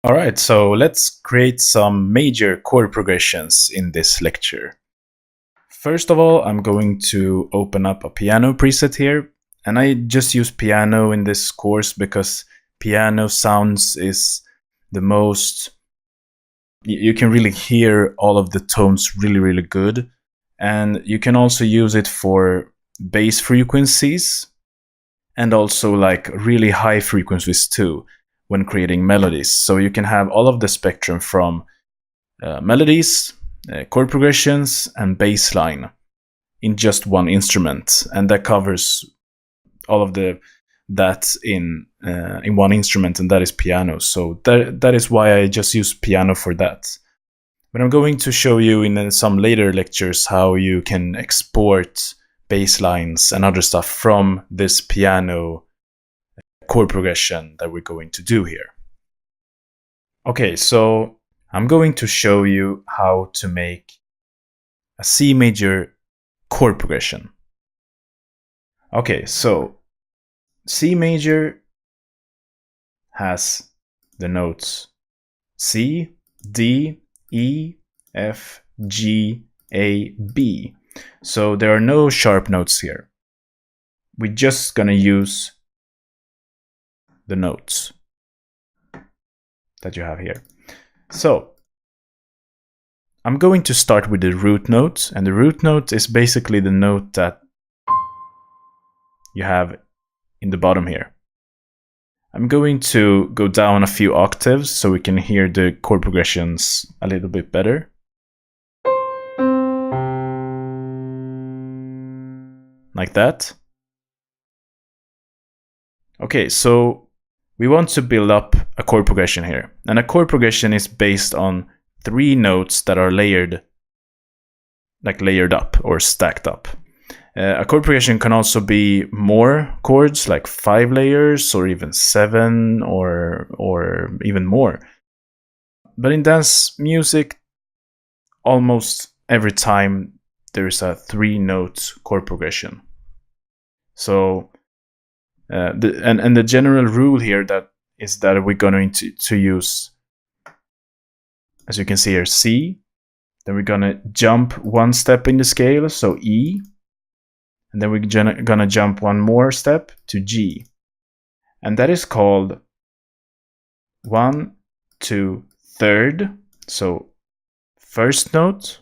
Alright, so let's create some major chord progressions in this lecture. First of all, I'm going to open up a piano preset here, and I just use piano in this course because piano sounds is the most... You can really hear all of the tones really good, and you can also use it for bass frequencies and also like really high frequencies too when creating melodies. So you can have all of the spectrum from melodies, chord progressions, and bass line in just one instrument, and that covers all of that in one instrument, and that is piano. So that is why I just use piano for that. But I'm going to show you in some later lectures how you can export bass lines and other stuff from this piano chord progression that we're going to do here. Okay, so I'm going to show you how to make a C major chord progression. Okay, so C major has the notes C, D, E, F, G, A, B. So there are no sharp notes here. We're just gonna use the notes that you have here. So I'm going to start with the root note, and the root note is basically the note that you have in the bottom here. I'm going to go down a few octaves so we can hear the chord progressions a little bit better. Like that. Okay, so we want to build up a chord progression here. And a chord progression is based on 3 notes that are layered up or stacked up. A chord progression can also be more chords, like 5 layers or even 7 or even more. But in dance music, almost every time there is a 3-note chord progression. So the general rule here is that we're going to use, as you can see here, C. Then we're gonna jump 1 step in the scale, so E. And then we're gonna jump 1 more step to G. And that is called 1, 2, third. So first note,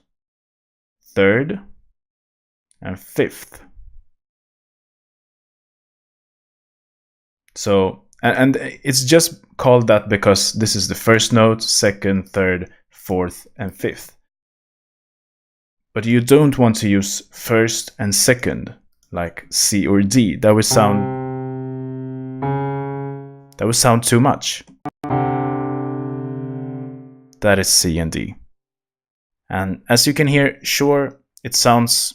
third, and fifth. So, and it's just called that because this is the first note, second, third, fourth, and fifth. But you don't want to use first and second, like C or D. That would sound too much. That is C and D. And as you can hear, sure, it sounds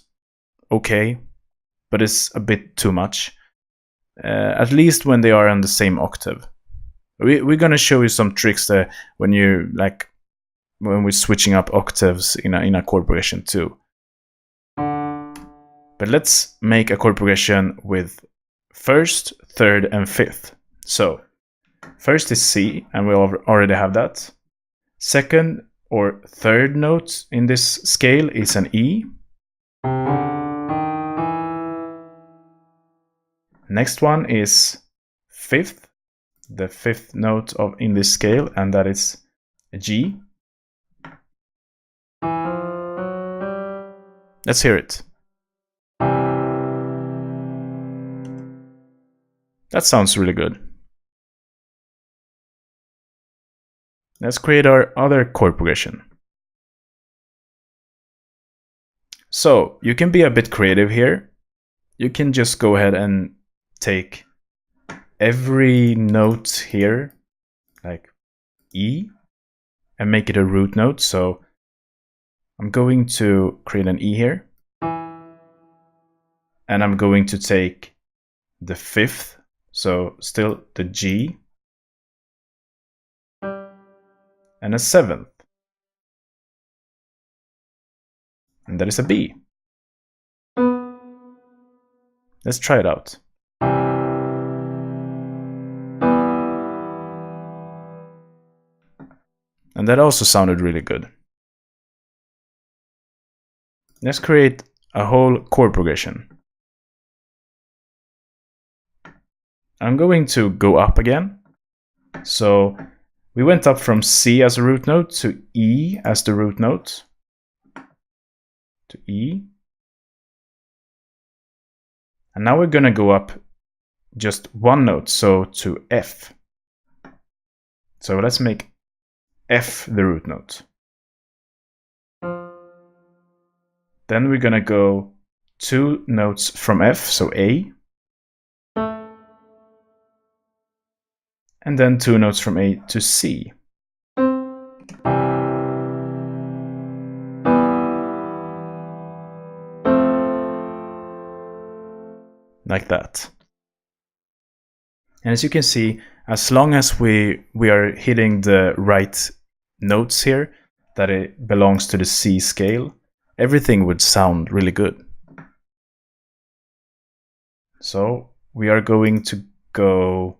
okay, but it's a bit too much. At least when they are on the same octave. We're gonna show you some tricks there when we're switching up octaves in a chord progression too. But let's make a chord progression with first, third, and fifth. So first is C, and we already have that. Second or third note in this scale is an E. Next one is fifth, the 5th note in this scale, and that is a G. Let's hear it. That sounds really good. Let's create our other chord progression. So you can be a bit creative here. You can just go ahead and take every note here, like E, and make it a root note. So I'm going to create an E here. And I'm going to take the 5th, so still the G, and a 7th. And that is a B. Let's try it out. And that also sounded really good. Let's create a whole chord progression. I'm going to go up again. So we went up from C as a root note to E as the root note. To E. And now we're going to go up just one note, so to F. So let's make F the root note. Then we're going to go 2 notes from F, so A. And then 2 notes from A to C. Like that. And as you can see, as long as we are hitting the right notes here, that it belongs to the C scale, everything would sound really good. So we are going to go,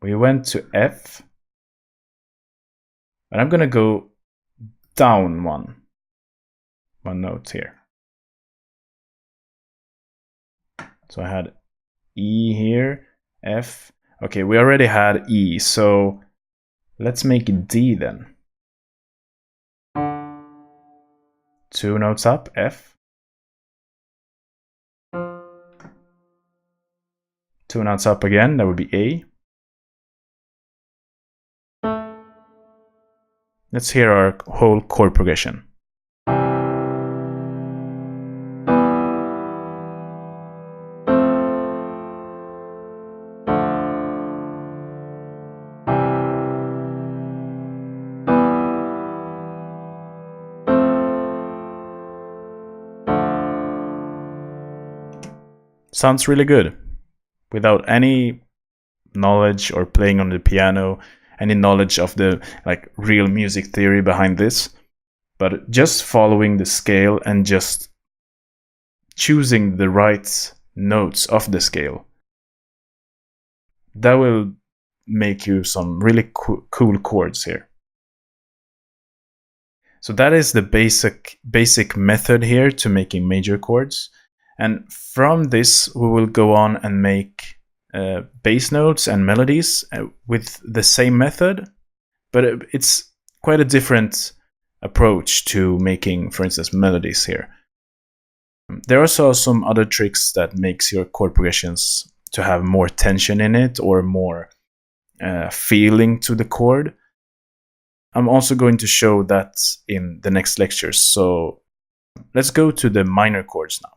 we went to F, and I'm going to go down one note here. So I had E here, F. Okay, we already had E, so let's make it D then. 2 notes up, F. 2 notes up again, that would be A. Let's hear our whole chord progression. Sounds really good, without any knowledge or playing on the piano, any knowledge of the real music theory behind this, but just following the scale and just choosing the right notes of the scale. That will make you some really cool chords here. So that is the basic method here to making major chords. And from this, we will go on and make bass notes and melodies with the same method, but it's quite a different approach to making, for instance, melodies here. There are also some other tricks that makes your chord progressions to have more tension in it or more feeling to the chord. I'm also going to show that in the next lectures. So let's go to the minor chords now.